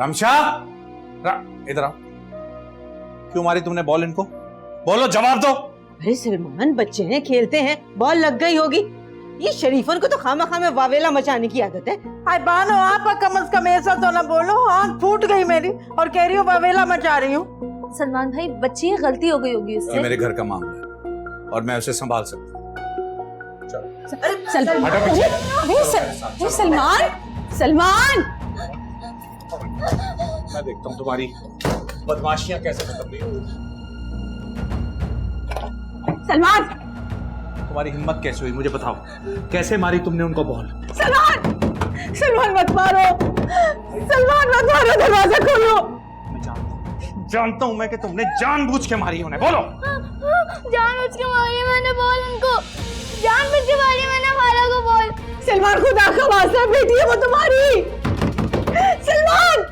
रामशा, इधर आओ। क्यों मारी तुमने बॉल इनको? बोलो, जवाब दो। अरे सलमान, बच्चे हैं, खेलते हैं, बॉल लग गई होगी। ये शरीफन को तो खामा में वावेला मचाने की आदत है। हाय बानो, आप कम से कम ऐसा तो ना बोलो। आंख फूट गई मेरी और कह रही हूँ वावेला मचा रही हूँ। सलमान भाई, बच्ची है, गलती हो गई होगी उससे। ये मेरे घर का मामला है और मैं उसे संभाल सकता हूँ। चलो हटो पीछे। अरे सलमान, सलमान! मैं देखता हूँ तुम्हारी बदमाशियां कैसे खत्म नहीं होती। सलमान! तुम्हारी हिम्मत कैसे हुई, मुझे बताओ। कैसे मारी तुमने उनको बॉल? सलमान! सलमान मत मारो! सलमान मत मारो, दरवाजा खोलो! मैं जानता हूं मैं कि तुमने जानबूझ के मारी उन्हें। बोलो। जानबूझ के मारी मैंने बॉल उनको, जानबूझ के मारी मैंने खाला को बॉल। सलमान, खुदा का वास्ता, बेटी है वो तुम्हारी। सलमान!